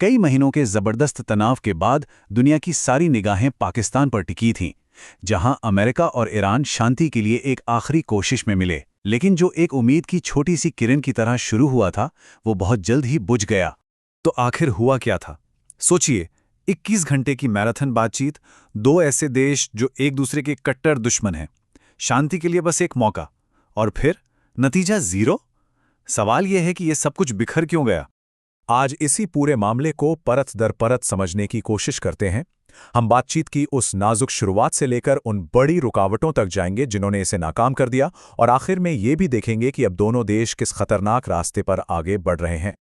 कई महीनों के जबरदस्त तनाव के बाद दुनिया की सारी निगाहें पाकिस्तान पर टिकी थीं, जहां अमेरिका और ईरान शांति के लिए एक आखिरी कोशिश में मिले। लेकिन जो एक उम्मीद की छोटी सी किरण की तरह शुरू हुआ था, वो बहुत जल्द ही बुझ गया। तो आखिर हुआ क्या था? सोचिए, 21 घंटे की मैराथन बातचीत, दो ऐसे देश जो एक दूसरे के कट्टर दुश्मन हैं, शांति के लिए बस एक मौका, और फिर नतीजा जीरो। सवाल यह है कि यह सब कुछ बिखर क्यों गया। आज इसी पूरे मामले को परत दर परत समझने की कोशिश करते हैं। हम बातचीत की उस नाजुक शुरुआत से लेकर उन बड़ी रुकावटों तक जाएंगे जिन्होंने इसे नाकाम कर दिया, और आखिर में ये भी देखेंगे कि अब दोनों देश किस खतरनाक रास्ते पर आगे बढ़ रहे हैं।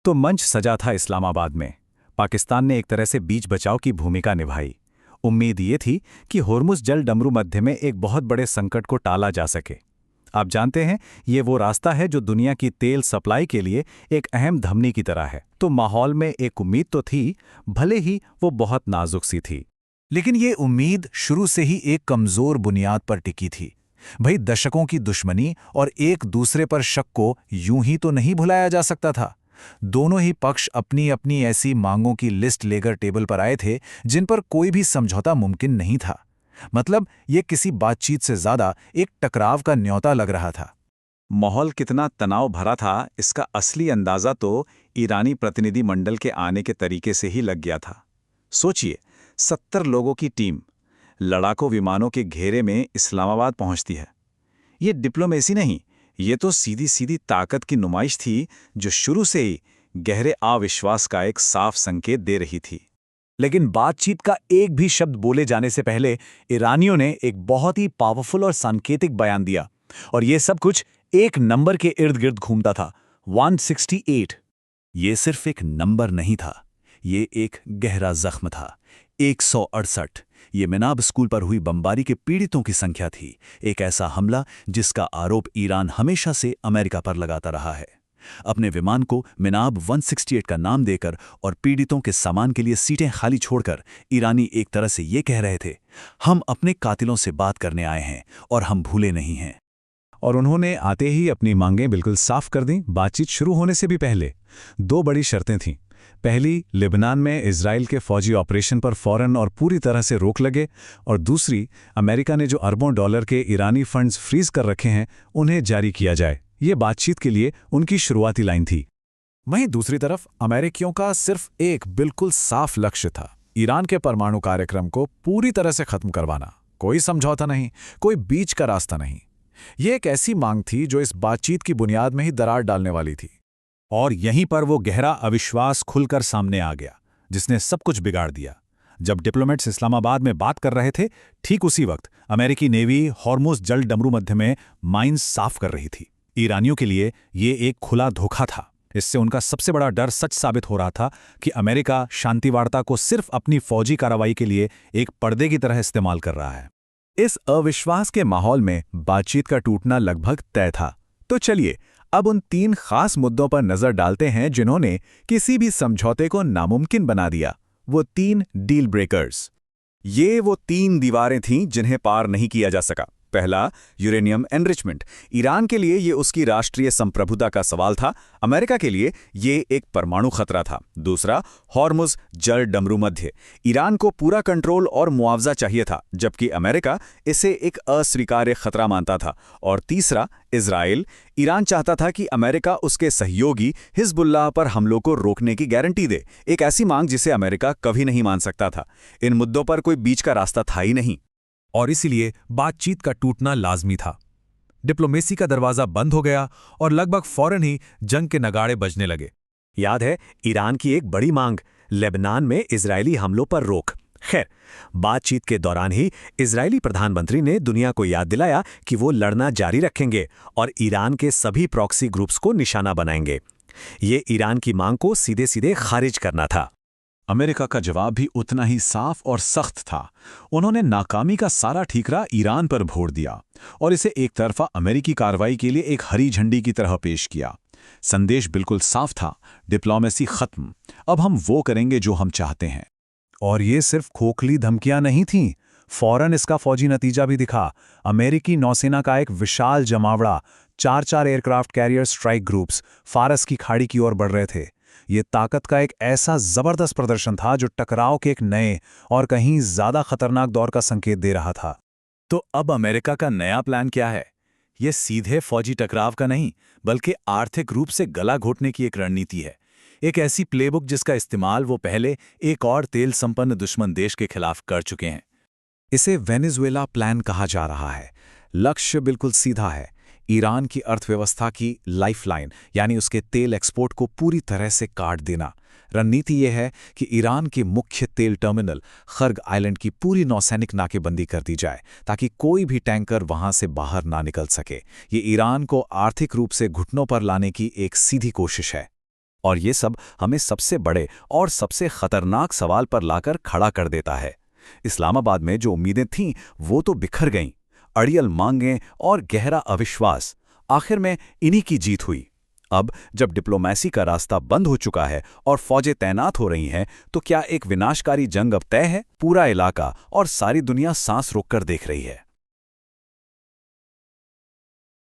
तो मंच सजा था इस्लामाबाद में। पाकिस्तान ने एक तरह से बीच बचाव की भूमिका निभाई। उम्मीद ये थी कि होर्मुज जल डमरू मध्य में एक बहुत बड़े संकट को टाला जा सके। आप जानते हैं, ये वो रास्ता है जो दुनिया की तेल सप्लाई के लिए एक अहम धमनी की तरह है। तो माहौल में एक उम्मीद तो थी, भले ही वो बहुत नाजुक सी थी। लेकिन ये उम्मीद शुरू से ही एक कमजोर बुनियाद पर टिकी थी। भाई, दशकों की दुश्मनी और एक दूसरे पर शक को यूं ही तो नहीं भुलाया जा सकता था। दोनों ही पक्ष अपनी अपनी ऐसी मांगों की लिस्ट लेकर टेबल पर आए थे जिन पर कोई भी समझौता मुमकिन नहीं था। मतलब ये किसी बातचीत से ज्यादा एक टकराव का न्योता लग रहा था। माहौल कितना तनाव भरा था, इसका असली अंदाजा तो ईरानी प्रतिनिधि मंडल के आने के तरीके से ही लग गया था। सोचिए, 70 लोगों की टीम लड़ाकू विमानों के घेरे में इस्लामाबाद पहुंचती है। ये डिप्लोमेसी नहीं, ये तो सीधी सीधी ताकत की नुमाइश थी, जो शुरू से ही गहरे अविश्वास का एक साफ संकेत दे रही थी। लेकिन बातचीत का एक भी शब्द बोले जाने से पहले ईरानियों ने एक बहुत ही पावरफुल और सांकेतिक बयान दिया, और ये सब कुछ एक नंबर के इर्द गिर्द घूमता था, 168। ये सिर्फ एक नंबर नहीं था, ये एक गहरा जख्म था। 168 ये मिनाब स्कूल पर हुई बमबारी के पीड़ितों की संख्या थी। एक ऐसा हमला जिसका आरोप ईरान हमेशा से अमेरिका पर लगाता रहा है। अपने विमान को मिनाब 168 का नाम देकर और पीड़ितों के सामान के लिए सीटें खाली छोड़कर ईरानी एक तरह से ये कह रहे थे, हम अपने कातिलों से बात करने आए हैं और हम भूले नहीं हैं। और उन्होंने आते ही अपनी मांगें बिल्कुल साफ कर दी। बातचीत शुरू होने से भी पहले दो बड़ी शर्तें थीं। पहली, लेबनान में इजराइल के फौजी ऑपरेशन पर फौरन और पूरी तरह से रोक लगे, और दूसरी, अमेरिका ने जो अरबों डॉलर के ईरानी फंड्स फ्रीज कर रखे हैं, उन्हें जारी किया जाए। ये बातचीत के लिए उनकी शुरुआती लाइन थी। वहीं दूसरी तरफ अमेरिकियों का सिर्फ एक बिल्कुल साफ लक्ष्य था, ईरान के परमाणु कार्यक्रम को पूरी तरह से खत्म करवाना। कोई समझौता नहीं, कोई बीच का रास्ता नहीं। ये एक ऐसी मांग थी जो इस बातचीत की बुनियाद में ही दरार डालने वाली थी। और यहीं पर वो गहरा अविश्वास खुलकर सामने आ गया, जिसने सब कुछ बिगाड़ दिया। जब डिप्लोमेट्स इस्लामाबाद में बात कर रहे थे, ठीक उसी वक्त अमेरिकी नेवी होर्मुज जल डमरू मध्य में माइंस साफ कर रही थी। ईरानियों के लिए ये एक खुला धोखा था। इससे उनका सबसे बड़ा डर सच साबित हो रहा था कि अमेरिका शांति वार्ता को सिर्फ अपनी फौजी कार्रवाई के लिए एक पर्दे की तरह इस्तेमाल कर रहा है। इस अविश्वास के माहौल में बातचीत का टूटना लगभग तय था। तो चलिए अब उन 3 खास मुद्दों पर नजर डालते हैं जिन्होंने किसी भी समझौते को नामुमकिन बना दिया। वो 3 डील ब्रेकर्स। ये वो 3 दीवारें थीं जिन्हें पार नहीं किया जा सका। पहला, यूरेनियम एनरिचमेंट। ईरान के लिए ये उसकी राष्ट्रीय संप्रभुता का सवाल था, अमेरिका के लिए ये एक परमाणु खतरा था। दूसरा, होर्मुज जल डमरू मध्य। ईरान को पूरा कंट्रोल और मुआवजा चाहिए था, जबकि अमेरिका इसे एक अस्वीकार्य खतरा मानता था। और तीसरा, इजराइल। ईरान चाहता था कि अमेरिका उसके सहयोगी हिजबुल्लाह पर हमलों को रोकने की गारंटी दे, एक ऐसी मांग जिसे अमेरिका कभी नहीं मान सकता था। इन मुद्दों पर कोई बीच का रास्ता था ही नहीं, और इसीलिए बातचीत का टूटना लाजमी था। डिप्लोमेसी का दरवाजा बंद हो गया और लगभग फौरन ही जंग के नगाड़े बजने लगे। याद है ईरान की एक बड़ी मांग, लेबनान में इजरायली हमलों पर रोक। खैर, बातचीत के दौरान ही इजरायली प्रधानमंत्री ने दुनिया को याद दिलाया कि वो लड़ना जारी रखेंगे और ईरान के सभी प्रॉक्सी ग्रुप्स को निशाना बनाएंगे। ये ईरान की मांग को सीधे सीधे खारिज करना था। अमेरिका का जवाब भी उतना ही साफ और सख्त था। उन्होंने नाकामी का सारा ठीकरा ईरान पर भोर दिया और इसे एक तरफा अमेरिकी कार्रवाई के लिए एक हरी झंडी की तरह पेश किया। संदेश बिल्कुल साफ था, डिप्लोमेसी खत्म, अब हम वो करेंगे जो हम चाहते हैं। और ये सिर्फ खोखली धमकियां नहीं थीं, फौरन इसका फौजी नतीजा भी दिखा। अमेरिकी नौसेना का एक विशाल जमावड़ा, 4-4 एयरक्राफ्ट कैरियर स्ट्राइक ग्रुप्स फारस की खाड़ी की ओर बढ़ रहे थे। ये ताकत का एक ऐसा जबरदस्त प्रदर्शन था जो टकराव के एक नए और कहीं ज्यादा खतरनाक दौर का संकेत दे रहा था। तो अब अमेरिका का नया प्लान क्या है? ये सीधे फौजी टकराव का नहीं, बल्कि आर्थिक रूप से गला घोटने की एक रणनीति है। एक ऐसी प्लेबुक जिसका इस्तेमाल वो पहले एक और तेल संपन्न दुश्मन देश के खिलाफ कर चुके हैं। इसे वेनेजुएला प्लान कहा जा रहा है। लक्ष्य बिल्कुल सीधा है, ईरान की अर्थव्यवस्था की लाइफलाइन यानी उसके तेल एक्सपोर्ट को पूरी तरह से काट देना। रणनीति यह है कि ईरान के मुख्य तेल टर्मिनल खर्ग आइलैंड की पूरी नौसैनिक नाकेबंदी कर दी जाए ताकि कोई भी टैंकर वहां से बाहर ना निकल सके। ये ईरान को आर्थिक रूप से घुटनों पर लाने की एक सीधी कोशिश है। और ये सब हमें सबसे बड़े और सबसे खतरनाक सवाल पर लाकर खड़ा कर देता है। इस्लामाबाद में जो उम्मीदें थीं वो तो बिखर गईं। अड़ियल मांगें और गहरा अविश्वास, आखिर में इन्हीं की जीत हुई। अब जब डिप्लोमेसी का रास्ता बंद हो चुका है और फौजें तैनात हो रही हैं, तो क्या एक विनाशकारी जंग अब तय है? पूरा इलाका और सारी दुनिया सांस रोककर देख रही है।